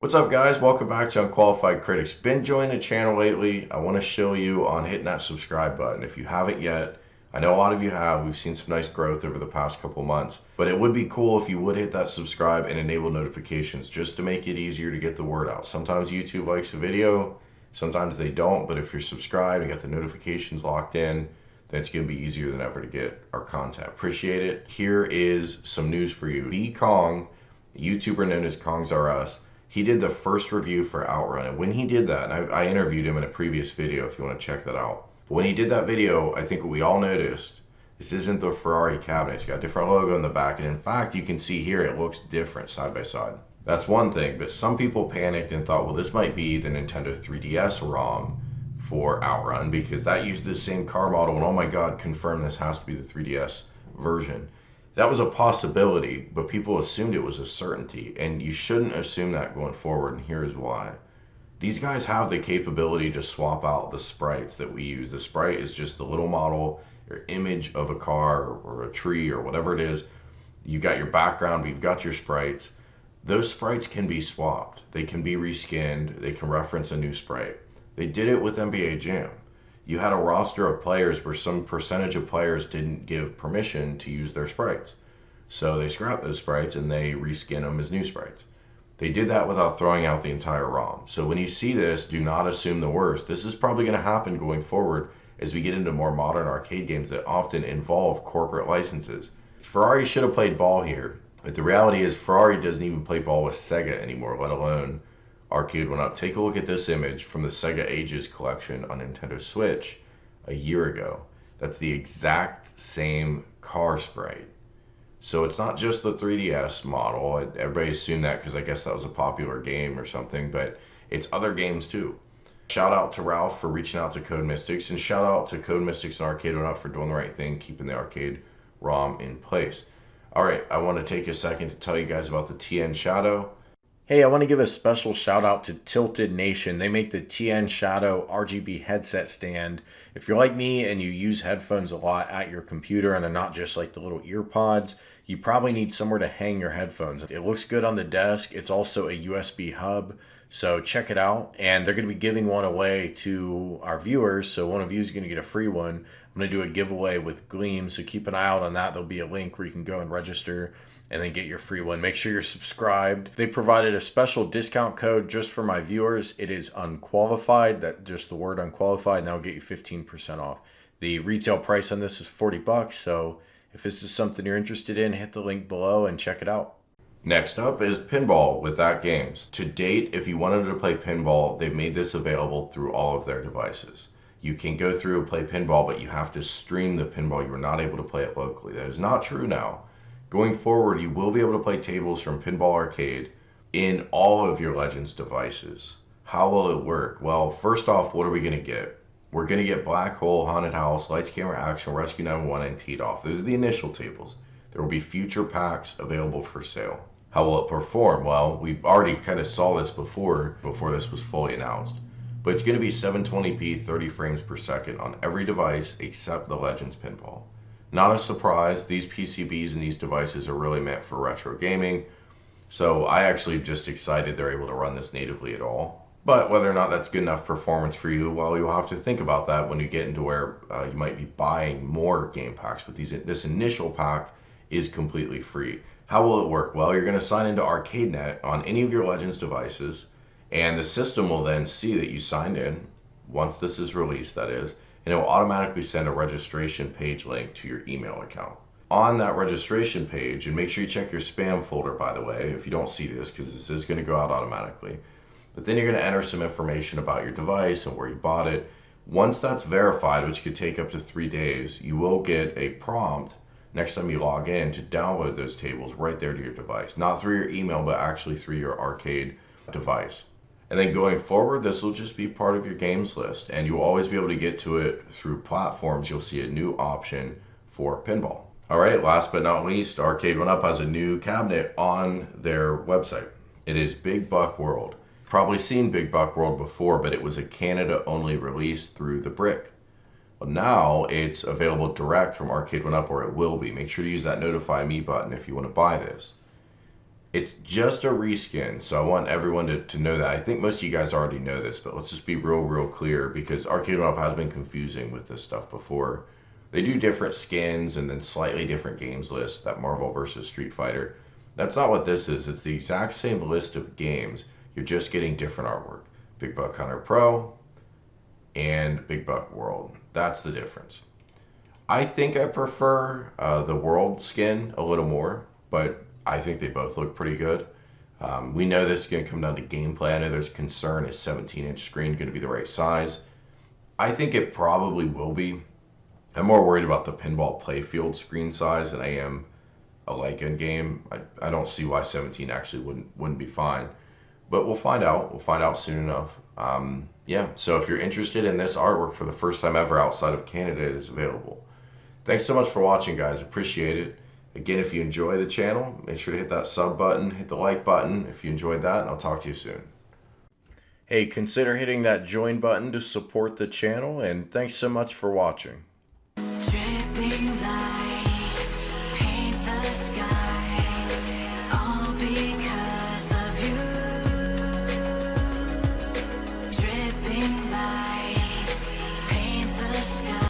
What's up, guys? Welcome back to Unqualified Critics. Been enjoying the channel lately. I want to show you on hitting that subscribe button. If you haven't yet, I know a lot of you have. We've seen some nice growth over the past couple months, but it would be cool if you would hit that subscribe and enable notifications just to make it easier to get the word out. Sometimes YouTube likes a video, sometimes they don't, but if you're subscribed and got the notifications locked in, then it's going to be easier than ever to get our content. Appreciate it. Here is some news for you. B Kong, a YouTuber known as Kong's R Us, he did the first review for Outrun, and when he did that, and I interviewed him in a previous video if you want to check that out. But when he did that video, I think what we all noticed, this isn't the Ferrari cabinet. It's got a different logo in the back, and in fact, you can see here it looks different side by side. That's one thing, but some people panicked and thought, well, this might be the Nintendo 3DS ROM for Outrun because that used the same car model, and oh my god, confirm this has to be the 3DS version. That was a possibility, but people assumed it was a certainty, and you shouldn't assume that going forward, and here's why. These guys have the capability to swap out the sprites that we use. The sprite is just the little model or image of a car or a tree or whatever it is. You've got your background, but you've got your sprites. Those sprites can be swapped. They can be reskinned. They can reference a new sprite. They did it with NBA Jam. You had a roster of players where some percentage of players didn't give permission to use their sprites. So they scrapped those sprites and they reskin them as new sprites. They did that without throwing out the entire ROM. So when you see this, do not assume the worst. This is probably going to happen going forward as we get into more modern arcade games that often involve corporate licenses. Ferrari should have played ball here, but the reality is Ferrari doesn't even play ball with Sega anymore, let alone Arcade1up. Take a look at this image from the Sega Ages collection on Nintendo Switch a year ago. That's the exact same car sprite. So it's not just the 3DS model. Everybody assumed that because I guess that was a popular game or something, but it's other games too. Shout out to Ralph for reaching out to Code Mystics, and shout out to Code Mystics and Arcade1up for doing the right thing, keeping the arcade ROM in place. All right, I want to take a second to tell you guys about the TNShadow. Hey, I want to give a special shout out to Tilted Nation. They make the TNShadow RGB headset stand. If you're like me and you use headphones a lot at your computer and they're not just like the little ear pods, you probably need somewhere to hang your headphones. It looks good on the desk. It's also a USB hub, so check it out. And they're going to be giving one away to our viewers, so one of you is going to get a free one. I'm going to do a giveaway with Gleam, so keep an eye out on that. There'll be a link where you can go and register and then get your free one. Make sure you're subscribed. They provided a special discount code just for my viewers. It is unqualified, that just the word unqualified, and that'll get you 15% off. The retail price on this is $40, so if this is something you're interested in, hit the link below and check it out. Next up is pinball with AtGames. To date, if you wanted to play pinball, they've made this available through all of their devices. You can go through and play pinball, but you have to stream the pinball. You are not able to play it locally. That is not true now. Going forward, you will be able to play tables from Pinball Arcade in all of your Legends devices. How will it work? Well, first off, what are we going to get? We're going to get Black Hole, Haunted House, Lights, Camera, Action, Rescue 911, and Teed Off. Those are the initial tables. There will be future packs available for sale. How will it perform? Well, we already kind of saw this before this was fully announced. But it's going to be 720p, 30 frames per second on every device except the Legends Pinball. Not a surprise, these PCBs and these devices are really meant for retro gaming, so I actually am just excited they're able to run this natively at all. But whether or not that's good enough performance for you, well, you'll have to think about that when you get into where you might be buying more game packs, but this initial pack is completely free. How will it work? Well, you're going to sign into ArcadeNet on any of your Legends devices, and the system will then see that you signed in, once this is released, that is, and it will automatically send a registration page link to your email account. On that registration page, and make sure you check your spam folder, by the way, if you don't see this, because this is going to go out automatically. But then you're going to enter some information about your device and where you bought it. Once that's verified, which could take up to 3 days, you will get a prompt next time you log in to download those tables right there to your device. Not through your email, but actually through your arcade device. And then going forward, this will just be part of your games list, and you'll always be able to get to it through platforms. You'll see a new option for pinball. All right, last but not least, Arcade1up has a new cabinet on their website. It is Big Buck World. You've probably seen Big Buck World before, but it was a Canada-only release through the Brick. Well, now it's available direct from Arcade1up, or it will be. Make sure to use that Notify Me button if you want to buy this. It's just a reskin, so I want everyone to know that. I think most of you guys already know this, but let's just be real clear, because Arcade1up has been confusing with this stuff before. They do different skins and then slightly different games lists, that Marvel versus Street Fighter. That's not what this is. It's the exact same list of games. You're just getting different artwork. Big Buck Hunter Pro and Big Buck World. That's the difference. I think I prefer the World skin a little more, but I think they both look pretty good. We know this is going to come down to gameplay. I know there's concern, is 17-inch screen going to be the right size? I think it probably will be. I'm more worried about the pinball playfield screen size than I am a like-end game. I don't see why 17 actually wouldn't be fine. But we'll find out. We'll find out soon enough. Yeah, so if you're interested in this artwork for the first time ever outside of Canada, it is available. Thanks so much for watching, guys. Appreciate it. Again, if you enjoy the channel, make sure to hit that sub button, hit the like button if you enjoyed that, and I'll talk to you soon. Hey, consider hitting that join button to support the channel, and thanks so much for watching. Dripping lights paint the sky.